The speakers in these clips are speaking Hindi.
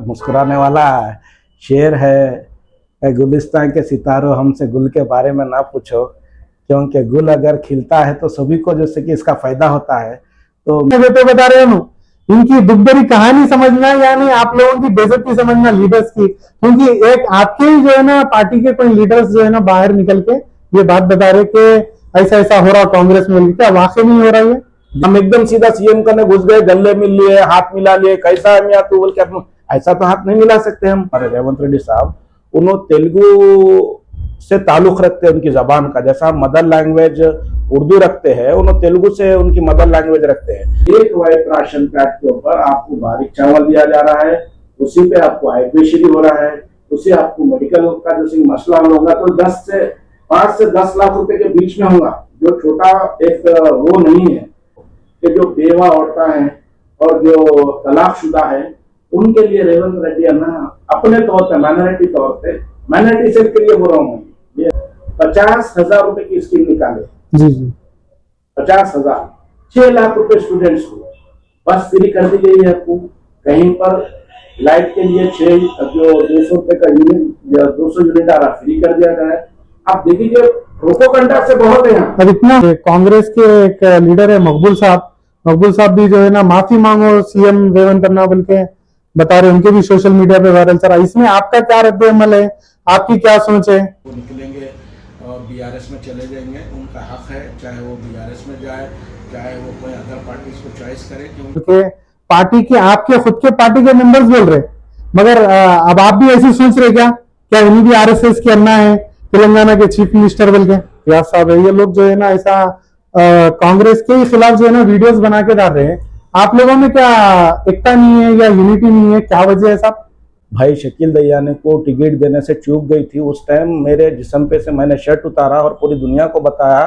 मुस्कुराने वाला शेर है, गुलिस्तान के सितारों हमसे गुल के बारे में ना पूछो, क्योंकि गुल अगर खिलता है तो सभी को जैसे कि इसका फायदा होता है। तो बता रहे हूँ इनकी दुख भरी कहानी समझना, यानी आप लोगों की बेइज्जती समझना लीडर्स की, क्योंकि एक आपके ही जो है ना पार्टी के कोई लीडर्स जो है ना बाहर निकल के ये बात बता रहे कि ऐसा ऐसा हो रहा कांग्रेस में, क्या वाकई नहीं हो रहा है? हम एकदम सीधा सीएम करने घुस गए, गले मिल लिए, हाथ मिला लिए, कैसा है मियां तू बोल के, अपन ऐसा तो हाथ नहीं मिला सकते हम। हमारे रेवंत रेड्डी साहब उन्होंने तेलुगु से ताल्लुक रखते हैं, उनकी जबान का, जैसा हम मदर लैंग्वेज उर्दू रखते हैं, उन्होंने तेलुगु से उनकी मदर लैंग्वेज रखते हैं। एक वाइट राशन कार्ड के ऊपर आपको बारीक चावल दिया जा रहा है, उसी पे आपको आईपीएससी हो रहा है, उसी आपको मेडिकल का जो मसला होगा तो 5 से 10 लाख रुपए के बीच में होगा, जो छोटा एक वो नहीं है कि जो बेवा औरतें हैं और जो तलाकशुदा है उनके लिए रेवंत रेड्डी अपने तौर पे माइनॉरिटी सेल के लिए बोल रहा हूँ, ये 50,000 रुपए की स्कीम निकाले। जी जी 50,000, 6 लाख रुपए स्टूडेंट्स को बस फ्री कर दी गई है। आपको कहीं पर लाइट के लिए 200 रुपए का यूनिट, 200 यूनिट आ रहा, फ्री कर दिया गया है। आप देखिए रोको कंटा से बहुत है यहाँ। अब इतना कांग्रेस के एक लीडर है मकबूल साहब भी जो है ना माफी मांगो सीएम रेवंत अन्ना बोल के बता रहे, उनके भी सोशल मीडिया पे वायरल चल रहा है। इसमें आपका क्या रद्द-ए-अमल है, आपकी क्या सोच है? वो निकलेंगे और बीआरएस में चले जाएंगे, उनका हक है, चाहे वो बीआरएस में जाए, चाहे वो कोई अदर पार्टी को चॉइस करे, क्योंकि पार्टी के आपके खुद के पार्टी के मेंबर्स बोल रहे, मगर अब आप भी ऐसे सोच रहे क्या उन्हीं भी आरएसएस के अन्ना है, तेलंगाना के चीफ मिनिस्टर बोल के रियाज साहब है, ये लोग जो है ना ऐसा कांग्रेस के खिलाफ जो है ना वीडियोस बना के डाल रहे हैं। आप लोगों में क्या एकता नहीं है या यूनिटी नहीं है, क्या वजह है साहब? भाई शकील दयाने को टिकट देने से चूक गई थी। उस टाइम मेरे जिस्म पे से मैंने शर्ट उतारा और पूरी दुनिया को बताया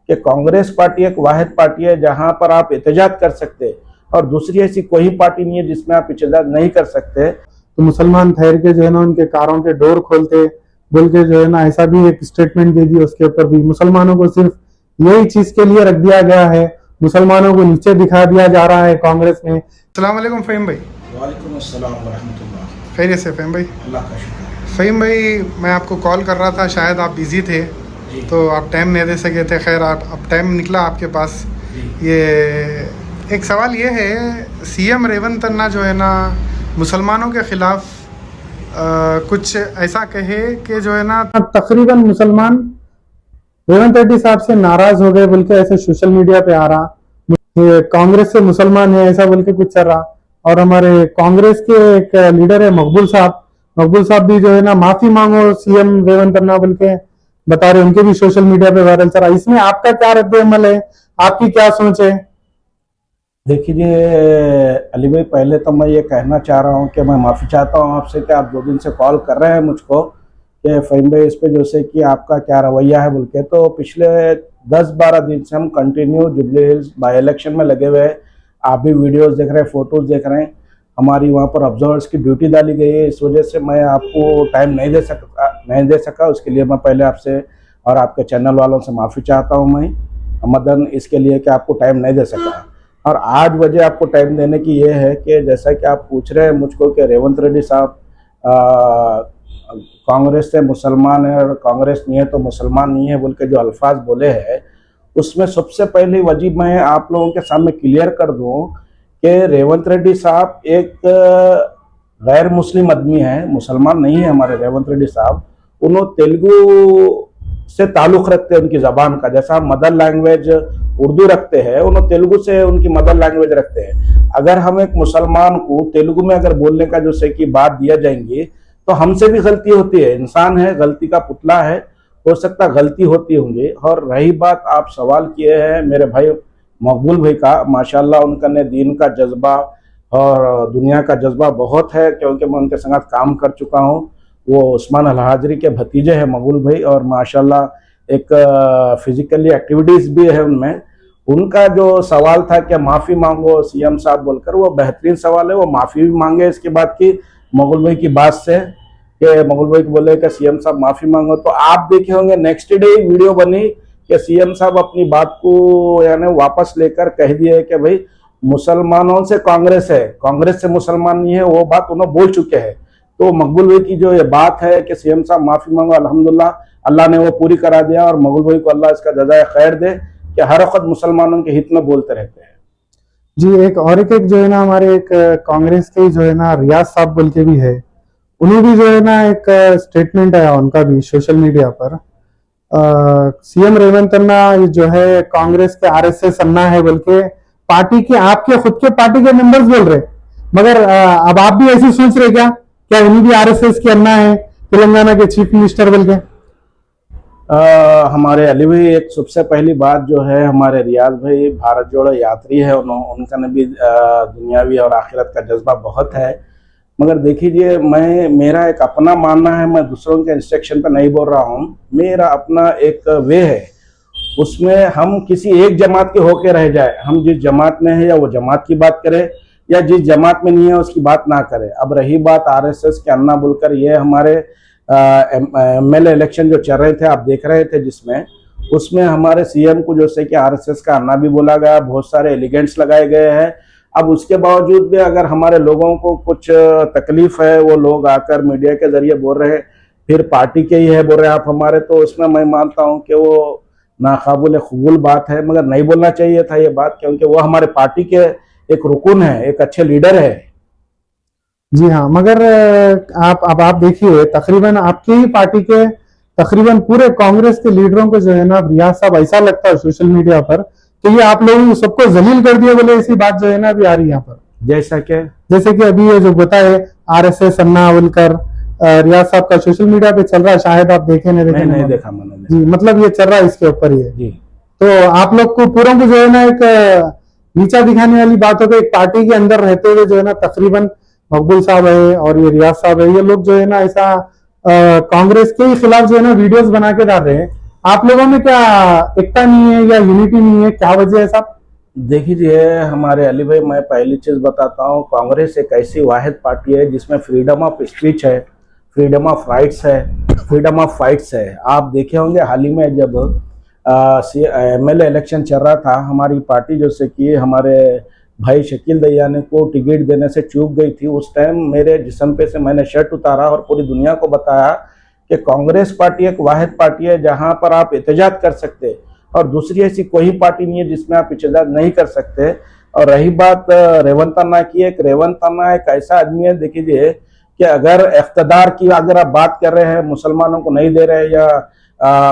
कि कांग्रेस पार्टी एक वाहिद पार्टी है जहां पर आप एहतजाज कर सकते, और दूसरी ऐसी कोई पार्टी नहीं है जिसमें आप एहतजाज नहीं कर सकते। तो मुसलमान ठहर के जो है ना उनके कारों के डोर खोलते बोल के जो है ना ऐसा भी एक स्टेटमेंट दे दी। उसके ऊपर भी मुसलमानों को सिर्फ यही चीज के लिए रख दिया गया है, मुसलमानों को नीचे दिखा दिया जा रहा है कांग्रेस में। अस्सलाम वालेकुम फ़हीम भाई। वालेकुम अस्सलाम व रहमतुल्लाह। खैरियत से फ़हीम भाई? अल्लाह का शुक्र है। फ़हीम भाई मैं आपको कॉल कर रहा था, शायद आप बिज़ी थे तो आप टाइम नहीं दे सके थे। खैर अब टाइम निकला आपके पास। ये एक सवाल ये है, सीएम रेवंत अन्ना जो है ना मुसलमानों के खिलाफ कुछ ऐसा कहे कि जो है ना तकरीबन मुसलमान रेवंत रेड्डी साहब से नाराज हो गए बोल के ऐसे सोशल मीडिया पे आ रहा, कांग्रेस से मुसलमान है ऐसा बोल के कुछ चल रहा। और हमारे कांग्रेस के एक लीडर है मकबूल साहब भी जो है ना माफी मांगो सीएम रेवंत अन्ना बोल के बता रहे, उनके भी सोशल मीडिया पे वायरल चल रहा। इसमें आपका क्या रद्द-ए-अमल है, आपकी क्या सोच है? देखिए अली भाई, पहले तो मैं ये कहना चाह रहा हूँ कि मैं माफ़ी चाहता हूँ आपसे कि आप 2 दिन से कॉल कर रहे हैं मुझको कि फ़हीम भाई इस पे जैसे कि आपका क्या रवैया है बोल के। तो पिछले 10-12 दिन से हम continue jubilee hills by election में लगे हुए हैं। आप भी वीडियोस देख रहे हैं, फ़ोटोज़ देख रहे हैं। हमारी वहाँ पर ऑब्जर्वर्स की ड्यूटी डाली गई है, इस वजह से मैं आपको टाइम नहीं दे सका। उसके लिए मैं पहले आपसे और आपके चैनल वालों से माफ़ी चाहता हूँ मैं मदन, इसके लिए कि आपको टाइम नहीं दे सका। और 8 बजे आपको टाइम देने की ये है कि जैसा कि आप पूछ रहे हैं मुझको कि रेवंत रेड्डी साहब कांग्रेस से मुसलमान है और कांग्रेस नहीं है तो मुसलमान नहीं है बोल के जो अल्फाज बोले हैं, उसमें सबसे पहले वजह मैं आप लोगों के सामने क्लियर कर दूं कि रेवंत रेड्डी साहब एक गैर मुस्लिम आदमी है, मुसलमान नहीं है हमारे रेवंत रेड्डी साहब। उन्होंने तेलुगु से ताल्लुक रखते हैं, उनकी जबान का, जैसा हम मदर लैंग्वेज उर्दू रखते हैं, उन्होंने तेलुगु से उनकी मदर लैंग्वेज रखते हैं। अगर हम एक मुसलमान को तेलुगु में अगर बोलने का जो सही की बात दिया जाएंगी तो हमसे भी गलती होती है, इंसान है, गलती का पुतला है, हो सकता गलती होती होंगी। और रही बात आप सवाल किए हैं मेरे भाई मकबूल भाई का, माशाल्लाह उनका ने दीन का जज्बा और दुनिया का जज्बा बहुत है, क्योंकि मैं उनके संग काम कर चुका हूँ। वो उस्मान अल हाजरी के भतीजे हैं मकबूल भाई, और माशाल्लाह एक फिजिकली एक्टिविटीज़ भी है उनमें। उनका जो सवाल था कि माफ़ी मांगो सीएम साहब बोलकर, वो बेहतरीन सवाल है, वो माफ़ी भी मांगे इसके बाद की मकबूल भाई की बात से कि मकबूल भाई को बोले कि सीएम साहब माफ़ी मांगो। तो आप देखे होंगे नेक्स्ट डे वीडियो बनी कि सीएम साहब अपनी बात को यानी वापस लेकर कह दिए कि भाई मुसलमानों से कांग्रेस है, कांग्रेस से मुसलमान नहीं है, वो बात उन्होंने बोल चुके हैं। तो मकबूल भाई की जो ये बात है कि सीएम साहब माफी मांगो, अल्हम्दुलिल्लाह अल्लाह ने वो पूरी करा दिया, और मकबूल भाई को अल्लाह इसका जज़ाए खैर दे कि हर वक्त मुसलमानों के हित में बोलते रहते हैं। जी, एक जो है ना हमारे एक कांग्रेस के जो है ना रियाज साहब बोल के भी है, उन्हें भी जो है ना एक स्टेटमेंट आया उनका भी सोशल मीडिया पर। सीएम रेवंत अन्ना जो है कांग्रेस के आरएसएस अन्ना है बोल के पार्टी के, आपके खुद के पार्टी के मेंबर्स बोल रहे, मगर अब आप भी ऐसी सोच रहे क्या उन्हीं भी आरएसएस के अन्ना है तेलंगाना के चीफ मिनिस्टर बोल के? हमारे अली भाई, एक सबसे पहली बात जो है, हमारे रियाज भाई भारत जोड़ो यात्री है, उनका भी दुनियावी और आखिरत का जज्बा बहुत है। मगर देखिए, मेरा एक अपना मानना है, मैं दूसरों के इंस्ट्रक्शन पर नहीं बोल रहा हूँ, मेरा अपना एक वे है, उसमें हम किसी एक जमात के होके रह जाए, हम जिस जमात में है या वो जमात की बात करें, या जिस जमात में नहीं है उसकी बात ना करें। अब रही बात आरएसएस के अन्ना बोलकर, ये हमारे एमएलए इलेक्शन जो चल रहे थे, आप देख रहे थे, जिसमें उसमें हमारे सीएम को जो से कि आरएसएस का अन्ना भी बोला गया, बहुत सारे एलिगेंट्स लगाए गए हैं। अब उसके बावजूद भी अगर हमारे लोगों को कुछ तकलीफ है, वो लोग आकर मीडिया के जरिए बोल रहे हैं, फिर पार्टी के ही है बोल रहे हैं आप हमारे, तो उसमें मैं मानता हूं कि वो नाकाबिल कबूल बात है, मगर नहीं बोलना चाहिए था ये बात, क्योंकि वो हमारे पार्टी के एक रुकन है, एक अच्छे लीडर है। जी हाँ, मगर आप देखिए, तकरीबन आपकी ही पार्टी के तकरीबन पूरे कांग्रेस के लीडरों को जो है ना रियाज साहब ऐसा लगता है सोशल मीडिया पर कि ये आप लोगों सबको जलील कर दिया बोले, ऐसी बात जो है ना अभी आ रही है यहाँ पर। जैसे कि अभी ये जो बताए आरएसएस अन्ना बोलकर रियाज साहब का सोशल मीडिया पे चल रहा है, शायद आप देखे नहीं देखा मैंने। जी, मतलब ये चल रहा है इसके ऊपर ही जी। तो आप लोग को पूरों को जो है ना एक नीचा दिखाने वाली बात हो गई। एक पार्टी के अंदर रहते हुए जो है ना तकरीबन मकबूल साहब है और ये रियाज साहब है, ये लोग जो है ना ऐसा कांग्रेस के खिलाफ जो है ना वीडियोस बना के डाल रहे हैं। आप लोगों में क्या एकता नहीं है या यूनिटी नहीं है, क्या वजह है साहब? देखिए हमारे अली भाई, मैं पहली चीज बताता हूँ, कांग्रेस एक ऐसी वाहिद पार्टी है जिसमें फ्रीडम ऑफ स्पीच है, फ्रीडम ऑफ राइट्स है, फ्रीडम ऑफ फाइट्स है। आप देखे होंगे हाल ही में जब एमएलए इलेक्शन चल रहा था, हमारी पार्टी जैसे कि हमारे भाई शकील दयाने को टिकट देने से चूक गई थी, उस टाइम मेरे जिस्म पे से मैंने शर्ट उतारा और पूरी दुनिया को बताया कि कांग्रेस पार्टी एक वाहिद पार्टी है जहां पर आप एहतजाज कर सकते, और दूसरी ऐसी कोई पार्टी नहीं है जिसमें आप एहतजाज नहीं कर सकते। और रही बात रेवंत अन्ना की, एक रेवंत अन्ना एक ऐसा आदमी है, देखिए कि अगर इख्तदार की अगर आप बात कर रहे हैं, मुसलमानों को नहीं दे रहे या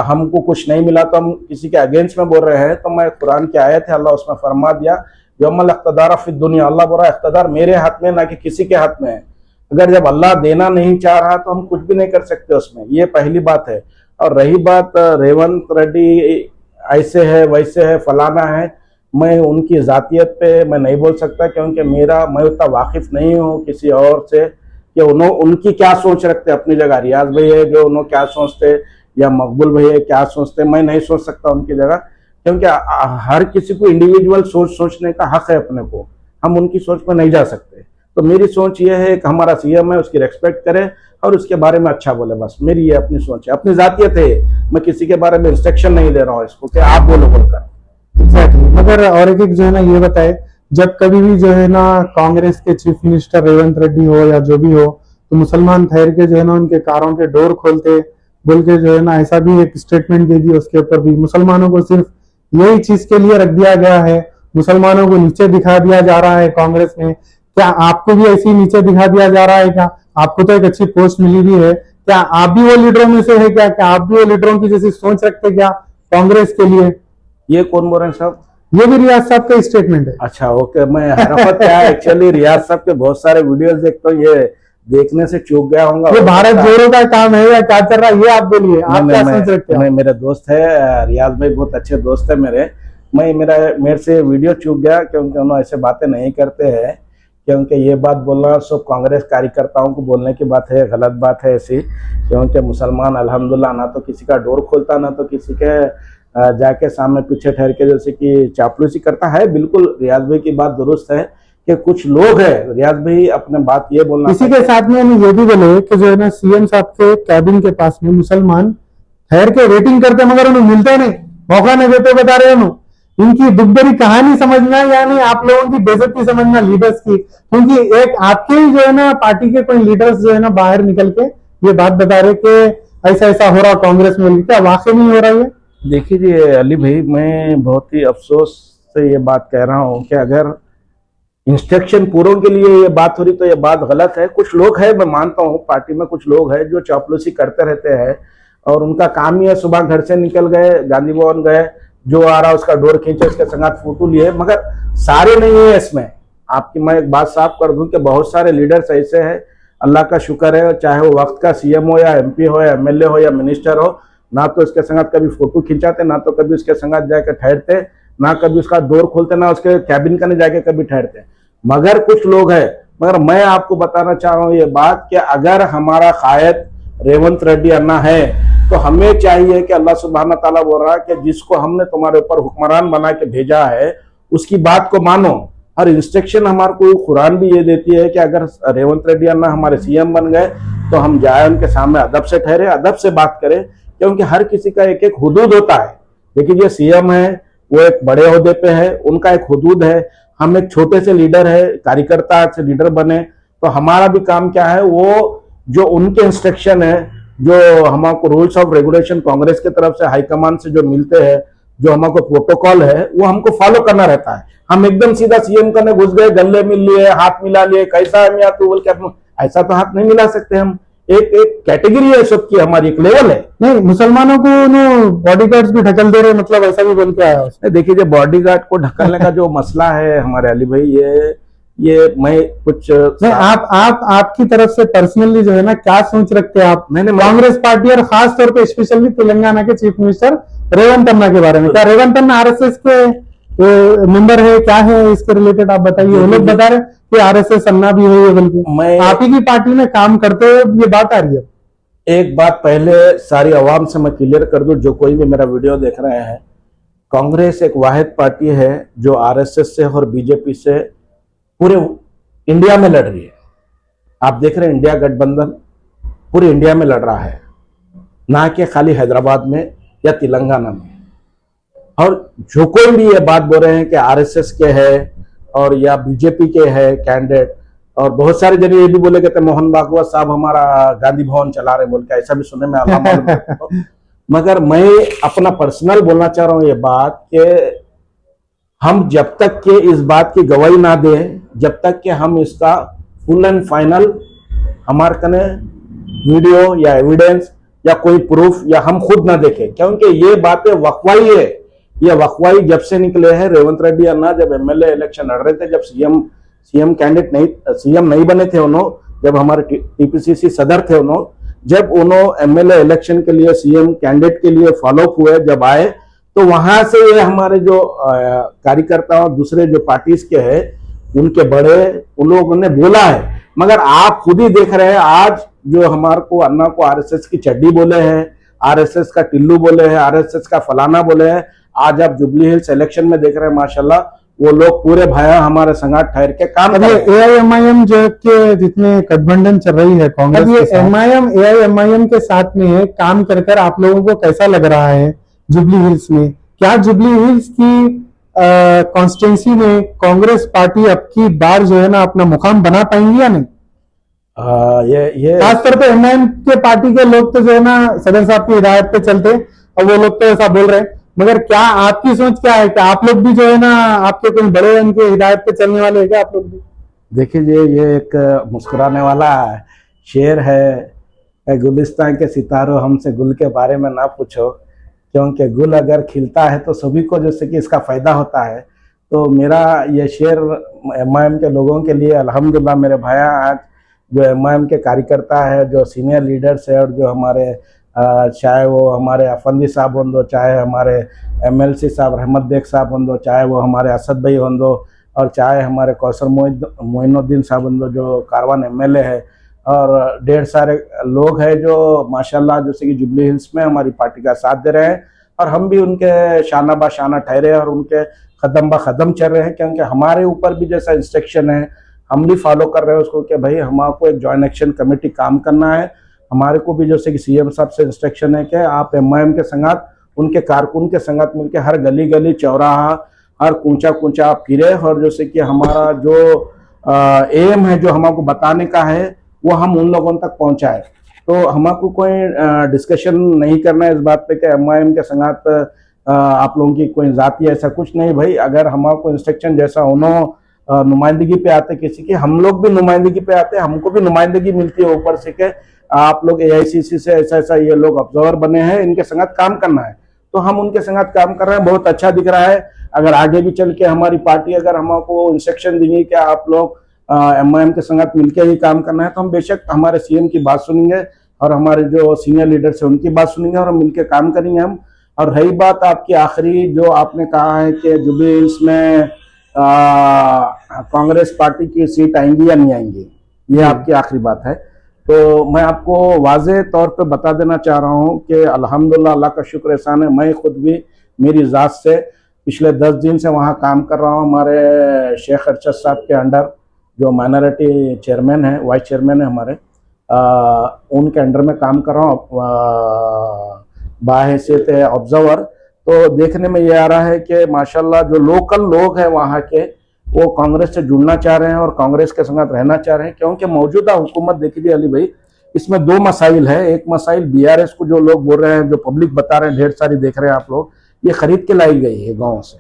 हमको कुछ नहीं मिला तो हम किसी के अगेंस्ट में बोल रहे हैं, तो मैं कुरान की आयत है, अल्लाह उसमें फरमा दिया यौमल इख्तदार फिद दुनिया, अल्लाह बोल रहा है इख्तदार मेरे हाथ में ना कि किसी के हाथ में है। अगर जब अल्लाह देना नहीं चाह रहा तो हम कुछ भी नहीं कर सकते उसमें, ये पहली बात है। और रही बात रेवंत रेड्डी ऐसे है वैसे है फलाना है, मैं उनकी जातियत पे मैं नहीं बोल सकता, क्योंकि मैं उतना वाकिफ नहीं हूँ किसी और से कि उनकी क्या सोच रखते अपनी जगह। रियाज भाई है जो उन्होंने क्या सोचते, या मकबूल भाई है क्या सोचते, मैं नहीं सोच सकता उनकी जगह, क्योंकि हर किसी को इंडिविजुअल सोचने का हक है अपने को, हम उनकी सोच पर नहीं जा सकते। तो मेरी सोच ये है कि हमारा सीएम है, उसकी रेस्पेक्ट करे और उसके बारे में अच्छा बोले, बस मेरी ये अपनी सोच है, अपनी जातियत है। मैं किसी के बारे में इंस्ट्रक्शन नहीं दे रहा हूँ इसको कि आप बोलो बोलकर। एग्जैक्टली। मगर और एक जो है ना ये बताए, जब कभी भी जो है ना कांग्रेस के चीफ मिनिस्टर रेवंत रेड्डी हो या जो भी हो, तो मुसलमान ठहर के जो है ना उनके कारों के डोर खोलते बोल के जो है ना ऐसा भी एक स्टेटमेंट दे दी। उसके ऊपर भी मुसलमानों को सिर्फ यही चीज के लिए रख दिया गया है, मुसलमानों को नीचे दिखा दिया जा रहा है कांग्रेस में। क्या आपको भी ऐसी नीचे दिखा दिया जा रहा है क्या? आपको तो एक अच्छी पोस्ट मिली भी है, क्या आप भी वो लीडरों में से है क्या? क्या आप भी वो लीडरों की जैसी सोच रखते क्या कांग्रेस के लिए? ये कौन बोल रहे हैं साहब? ये भी रियाज साहब का स्टेटमेंट है। अच्छा ओके, मैं हरकत क्या एक्चुअली रियाज साहब के बहुत सारे वीडियोस देखता हूँ, ये देखने से चूक गया होगा। ये भारत जोड़ो का काम है या क्या चल रहा है, ये आप बोलिए, आप क्या सोच रखते हैं? मेरे दोस्त है रियाज भाई, बहुत अच्छे दोस्त है मेरे। मेरे से वीडियो चूक गया क्योंकि उन्होंने ऐसे बातें नहीं करते हैं, क्योंकि ये बात बोलना सब कांग्रेस कार्यकर्ताओं को बोलने की बात है, गलत बात है ऐसी। क्योंकि मुसलमान अल्हम्दुलिल्लाह ना तो किसी का डोर खोलता, ना तो किसी के जाके सामने पीछे ठहर के जैसे कि चापलूसी करता है। बिल्कुल रियाज भाई की बात दुरुस्त है कि कुछ लोग हैं, रियाज भाई अपने बात ये बोलना, इसी के साथ में ये भी बोले कि जो है ना सीएम साहब के कैबिन के पास में मुसलमान ठहर के वेटिंग करते मगर उन्हें मिलते नहीं, मौका नहीं देते, बता रहे हैं। इनकी दुख भरी कहानी समझना, यानी आप लोगों की बेइज्जती समझना लीडर्स की, क्योंकि एक आपके ही जो है ना पार्टी के कोई लीडर्स जो है ना बाहर निकल के ये बात बता रहे कि ऐसा ऐसा हो रहा कांग्रेस में, क्या वाकई नहीं हो रहा है? देखिए जी अली भाई, मैं बहुत ही अफसोस से ये बात कह रहा हूँ कि अगर इंस्ट्रक्शन पूरों के लिए ये बात हो रही तो ये बात गलत है। कुछ लोग हैं, मैं मानता हूँ पार्टी में कुछ लोग हैं जो चापलूसी करते रहते हैं और उनका काम ही है सुबह घर से निकल गए, गांधी भवन गए, जो आ रहा उसका डोर खींचे, उसके संगात फोटो लिए, मगर सारे नहीं है इसमें। आपकी मैं एक बात साफ कर दूं कि बहुत सारे लीडर्स ऐसे हैं, अल्लाह का शुक्र है, चाहे वो वक्त का सीएम हो या एमपी हो या एमएलए हो या मिनिस्टर हो, ना तो उसके संगत कभी फोटो खिंचाते, ना तो कभी उसके संगत जाकर ठहरते, ना कभी उसका डोर खोलते, ना उसके कैबिन का नहीं जाके कभी ठहरते। मगर कुछ लोग हैं, मगर मैं आपको बताना चाह रहा हूँ ये बात कि अगर हमारा कायद रेवंत रेड्डी अन्ना है तो हमें चाहिए कि अल्लाह सुब्हाना ताला बोल रहा है कि जिसको हमने तुम्हारे ऊपर हुक्मरान बना के भेजा है उसकी बात को मानो। और इंस्ट्रक्शन हमारे को कुरान भी ये देती है कि अगर रेवंत रेड्डी अन्ना हमारे सीएम बन गए तो हम जाए उनके सामने अदब से ठहरे, अदब से बात करें, क्योंकि हर किसी का एक एक हुदूद होता है। देखिए ये सीएम है, वो एक बड़े ओहदे पे है, उनका एक हुदूद है, हम एक छोटे से लीडर है, कार्यकर्ता से लीडर बने तो हमारा भी काम क्या है, वो जो उनके इंस्ट्रक्शन है, जो हमको रूल्स ऑफ रेगुलेशन कांग्रेस की तरफ से हाईकमान से जो मिलते हैं, जो हमको प्रोटोकॉल है, वो हमको फॉलो करना रहता है। हम एकदम सीधा सीएम करने घुस गए, गले मिल लिए, हाथ मिला लिए, कैसा है मियां तू बोल के, ऐसा तो हाथ नहीं मिला सकते हम। एक एक कैटेगरी है सबकी, हमारी एक लेवल है। नहीं, मुसलमानों को बॉडीगार्ड्स भी ढकल दे रहे, मतलब ऐसा भी बोल के आया उसने। देखिए जो बॉडीगार्ड को ढकलने का जो मसला है हमारे अली भाई, ये मैं कुछ नहीं, आपकी तरफ से पर्सनली जो है ना क्या सोच रखते हैं आप कांग्रेस पार्टी और खास तौर पे स्पेशली तेलंगाना के चीफ मिनिस्टर रेवंत अन्ना के बारे में? क्या रेवंत अन्ना आरएसएस के मेंबर है, क्या है इसके रिलेटेड आप बताइए। वो लोग बता रहे कि आरएसएस अन्ना भी है, बल्कि आप ही की पार्टी में काम करते हुए ये बात आ रही है। एक बात पहले सारी आवाम से मैं क्लियर कर दूं, जो कोई भी मेरा वीडियो देख रहे हैं, कांग्रेस एक वाहिद पार्टी है जो आरएसएस से और बीजेपी से पूरे इंडिया में लड़ रही है। आप देख रहे हैं इंडिया गठबंधन पूरे इंडिया में लड़ रहा है, ना कि खाली हैदराबाद में या तेलंगाना में। और जो कोई भी ये बात बोल रहे हैं कि आरएसएस के है और या बीजेपी के है कैंडिडेट, और बहुत सारे जन ये भी बोले कहते मोहन भागवत साहब हमारा गांधी भवन चला रहे बोल के, ऐसा भी सुनने में आता। मगर मैं अपना पर्सनल बोलना चाह रहा हूं ये बात कि हम जब तक के इस बात की गवाही ना दें, जब तक कि हम इसका फुल एंड फाइनल हमारे कने वीडियो या एविडेंस या कोई प्रूफ या हम खुद ना देखें, क्योंकि ये बातें वकवाई है। ये वकवाई जब से निकले हैं, रेवंत रेड्डी अन्ना जब एमएलए इलेक्शन लड़ रहे थे, जब सीएम कैंडिडेट नहीं, सीएम नहीं बने थे उन्होंने, जब हमारे टीपीसीसी सदर थे उन्होंने, जब उन्होंने एमएलए इलेक्शन के लिए सीएम कैंडिडेट के लिए फॉलोअप हुए, जब आए तो वहां से ये हमारे जो कार्यकर्ता और दूसरे जो पार्टीज के हैं उनके बड़े, उन लोगों ने बोला है। मगर आप खुद ही देख रहे हैं आज जो हमारे को अन्ना को आरएसएस की चड्डी बोले हैं, आरएसएस का टिल्लू बोले हैं, आरएसएस का फलाना बोले हैं। आज आप जुबली हिल्स इलेक्शन में देख रहे हैं माशाल्लाह वो लोग पूरे भाया हमारे संगात ठहर के काम कर रहे हैं। एआईएमआईएम जो के जितने गठबंधन चल रही है कांग्रेस, ये एआईएमआईएम के साथ में काम कर कर आप लोगों को कैसा लग रहा है जुबली हिल्स में? क्या जुबली हिल्स की कॉन्स्टिट्यूंसी में कांग्रेस पार्टी अब की बार जो है ना अपना मुकाम बना पाएंगी या नहीं? ये खासतौर पे एमआईएम के पार्टी के लोग तो जो है ना सदर साहब की हिदायत पे चलते, और वो लोग तो ऐसा बोल रहे हैं, मगर क्या आपकी सोच क्या है कि आप लोग भी जो है ना आपके कोई बड़े उनके हिदायत पे चलने वाले हैं क्या आप लोग भी? देखिए ये एक मुस्कुराने वाला शेर है, गुलिस्तान के सितारों हमसे गुल के बारे में ना पूछो, क्योंकि गुल अगर खिलता है तो सभी को जैसे कि इसका फायदा होता है। तो मेरा ये शेर एमआईएम के लोगों के लिए, अल्हम्दुलिल्लाह मेरे भाया आज जो एमआईएम के कार्यकर्ता है, जो सीनियर लीडर्स है, और जो हमारे चाहे वो हमारे अफंदी साहब होंदो, चाहे हमारे एमएलसी साहब रहमत बेग साहब होंदो, चाहे वो हमारे असद भाई होंदो, और चाहे हमारे कौसर मोइनुद्दीन साहब होंदो जो कारवान एमएलए है, और ढेर सारे लोग हैं जो माशाल्लाह जैसे कि जुबली हिल्स में हमारी पार्टी का साथ दे रहे हैं, और हम भी उनके शाना बा शाना ठहरे और उनके कदम बा कदम चल रहे हैं, क्योंकि हमारे ऊपर भी जैसा इंस्ट्रक्शन है हम भी फॉलो कर रहे हैं उसको कि भाई हमारे एक जॉइंट एक्शन कमेटी काम करना है। हमारे को भी जैसे कि सीएम साहब से इंस्ट्रक्शन है कि आप एमआईएम के संगात उनके कारकुन के संगत मिलकर हर गली गली चौराहा हर कूचा कूचा आप फिरे और जैसे कि हमारा जो एम है जो हमको बताने का है वो हम उन लोगों तक पहुंचाए। तो हमको कोई डिस्कशन नहीं करना है इस बात पे कि एमआईएम के संगत आप लोगों की कोई जाति ऐसा कुछ नहीं भाई। अगर हमको इंस्ट्रक्शन जैसा उन्होंने नुमाइंदगी पे आते किसी की, हम लोग भी नुमाइंदगी पे आते, हमको भी नुमाइंदगी मिलती है ऊपर से कि आप लोग एआईसीसी से ऐसा ऐसा ये लोग ऑब्जर्वर बने हैं, इनके संगत काम करना है। तो हम उनके संगत काम कर रहे हैं, बहुत अच्छा दिख रहा है। अगर आगे भी चल के हमारी पार्टी अगर हमको इंस्ट्रक्शन देंगी कि आप लोग एमआईएम के संगत मिलकर ही काम करना है, तो हम बेशक हमारे सीएम की बात सुनेंगे और हमारे जो सीनियर लीडर्स हैं उनकी बात सुनेंगे और हम मिलकर काम करेंगे हम। और रही बात आपकी आखिरी जो आपने कहा है कि जुबली हिल्स में कांग्रेस पार्टी की सीट आएंगी या नहीं आएंगी, ये आपकी आखिरी बात है। तो मैं आपको वाज़ेह तौर पे बता देना चाह रहा हूँ कि अल्हम्दुलिल्लाह अल्लाह का शुक्र एहसान है, मैं खुद भी मेरी ज़ात से पिछले 10 दिन से वहाँ काम कर रहा हूँ। हमारे शेख अरशद साहब के अंडर जो माइनॉरिटी चेयरमैन है, वाइस चेयरमैन है हमारे, उनके अंडर में काम कर रहा हूँ बाहैसियत ऑब्जर्वर। तो देखने में ये आ रहा है कि माशाल्लाह जो लोकल लोग हैं वहाँ के वो कांग्रेस से जुड़ना चाह रहे हैं और कांग्रेस के संगत रहना चाह रहे हैं, क्योंकि मौजूदा हुकूमत देखिए अली भाई, इसमें 2 मसाइल है। एक मसाइल बीआरएस को जो लोग बोल रहे हैं, जो पब्लिक बता रहे हैं, ढेर सारी देख रहे हैं आप लोग, ये खरीद के लाई गई है गाँव से।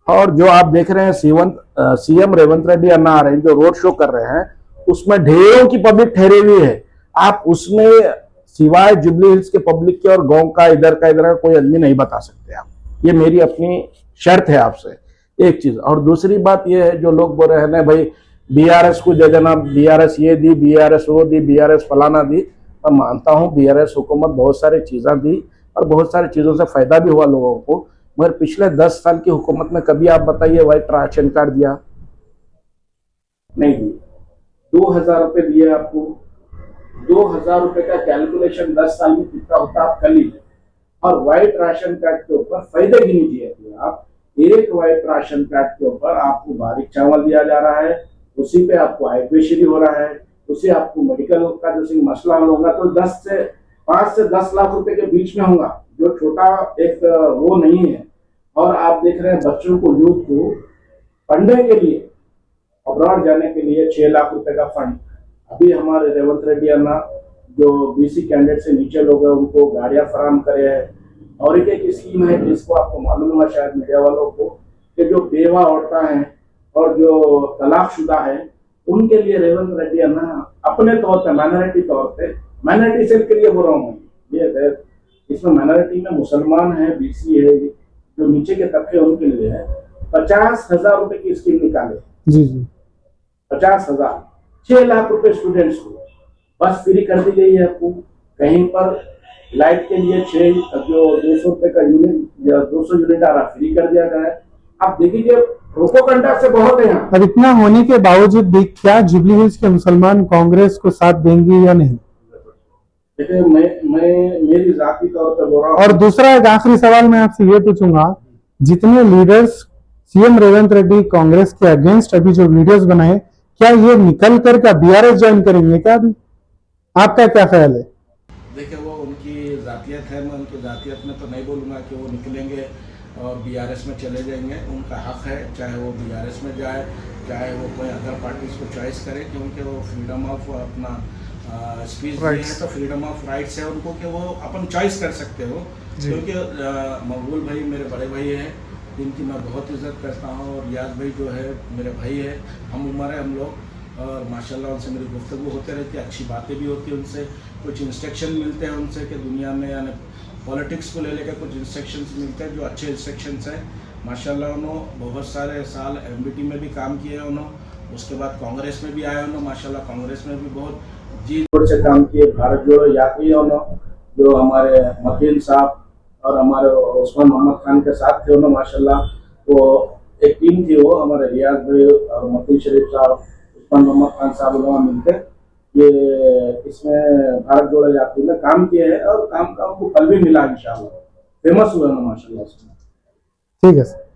और जो आप देख रहे हैं सीएम रेवंत रेड्डी अन्ना आ रहे हैं जो रोड शो कर रहे हैं, उसमें ढेरों की पब्लिक ठहरी हुई है। आप उसमें सिवाय जुबली हिल्स के पब्लिक के और गांव का इधर का कोई आदमी नहीं बता सकते आप। ये मेरी अपनी शर्त है आपसे, एक चीज। और दूसरी बात ये है जो लोग बोल रहे हैं ना भाई बीआरएस को दे देना, बीआरएस ये दी, बीआरएस वो दी, बीआरएस फलाना दी। मैं मानता हूँ बीआरएस हुकूमत बहुत सारी चीजें दी और बहुत सारी चीजों से फायदा भी हुआ लोगों को, मगर पिछले 10 साल की हुकूमत में कभी आप बताइए व्हाइट राशन कार्ड दिया? नहीं दिए। 2000 रुपये दिए आपको। 2000 रुपये का कैलकुलेशन 10 साल में कितना होता आप कर लीजिए। और व्हाइट राशन कार्ड के ऊपर फायदे गिनी दिए आप। एक व्हाइट राशन कार्ड के ऊपर आपको बारीक चावल दिया जा रहा है, उसी पे आपको आयुर्वेद हो रहा है, उसी आपको मेडिकल का जो मसला होगा तो 5 से 10 लाख रुपए के बीच में होगा, जो छोटा एक वो नहीं है। और आप देख रहे हैं बच्चों को, यूथ को पढ़ने के लिए, अब्रॉड जाने के लिए 6 लाख रुपए का फंड अभी हमारे रेवंत रेड्डी अन्ना जो बीसी कैंडिडेट से नीचे लोग हैं उनको गाड़ियां फराम करे हैं। और एक स्कीम है जिसको आपको मालूम हुआ शायद मीडिया वालों को, कि जो बेवा औरतें हैं और जो तलाकशुदा है उनके लिए रेवंत रेड्डी अन्ना अपने तौर पे माइनॉरिटी सेल के लिए बोल रहा हूँ ये, इसमें माइनॉरिटी में मुसलमान है, बीसी है, जो नीचे के तबके उनके लिए है। 50,000 रुपए की स्कीम निकाले जी 50,000, 6 लाख रुपए स्टूडेंट्स को बस फ्री कर दी गई है आपको। कहीं पर लाइट के लिए 200 रुपए का यूनिट या 200 यूनिट आ रहा फ्री कर दिया गया है। आप देखिए प्रोपोगंडा से बहुत है यहाँ। अब इतना होने के बावजूद भी क्या जुबली हिल्स के मुसलमान कांग्रेस को साथ देंगे या नहीं? देखिए मैं मेरी जाती तौर पर बोल रहा हूँ। और दूसरा एक आखिरी सवाल मैं आपसे ये पूछूंगा, जितने लीडर्स सीएम रेवंत रेड्डी कांग्रेस के अगेंस्ट अभी जो वीडियोस बनाए, क्या ये निकल कर क्या बीआरएस ज्वाइन करेंगे क्या? अभी आपका क्या ख्याल है? देखिए वो उनकी जातियत है, मैं उनकी जातियत में तो नहीं बोलूँगा कि वो निकलेंगे और बीआरएस में चले जाएंगे। उनका हक है, चाहे वो बीआरएस में जाए, चाहे वो कोई अदर पार्टीज को चॉइस करे, क्योंकि वो फ्रीडम ऑफ अपना स्पीच दिए हैं तो फ्रीडम ऑफ राइट्स है उनको कि वो अपन चॉइस कर सकते हो। क्योंकि मकबूल भाई मेरे बड़े भाई हैं, जिनकी मैं बहुत इज्जत करता हूँ, और रियाज भाई जो है मेरे भाई है, हम उम्र है हम लोग, और माशाल्लाह उनसे मेरी गुफ्तगू होते रहती है, अच्छी बातें भी होती है उनसे, कुछ इंस्ट्रक्शन मिलते हैं उनसे कि दुनिया में यानी पॉलिटिक्स को ले लेकर कुछ इंस्ट्रक्शंस मिलते हैं जो अच्छे इंस्ट्रक्शंस हैं। माशाल्लाह उन्होंने बहुत सारे साल एमबीटी में भी काम किए हैं उन्होंने, उसके बाद कांग्रेस में भी आए उन्होंने, माशाल्लाह कांग्रेस में भी बहुत जी से काम किए। भारत जोड़ो यात्रियों जो हमारे मकीन साहब और हमारे उस्मान मोहम्मद खान के साथ थे उन्होंने, माशाल्लाह वो एक टीम थी, वो हमारे रियाज भाई और मकीन शरीफ साहब, उस्मान मोहम्मद खान साहब उन्होंने मिलकर ये इसमें भारत जोड़ो यात्री में काम किए हैं और काम का उनको फल भी मिला इंशाल्लाह, फेमस हुए उन्होंने माशाल्लाह। ठीक है सर।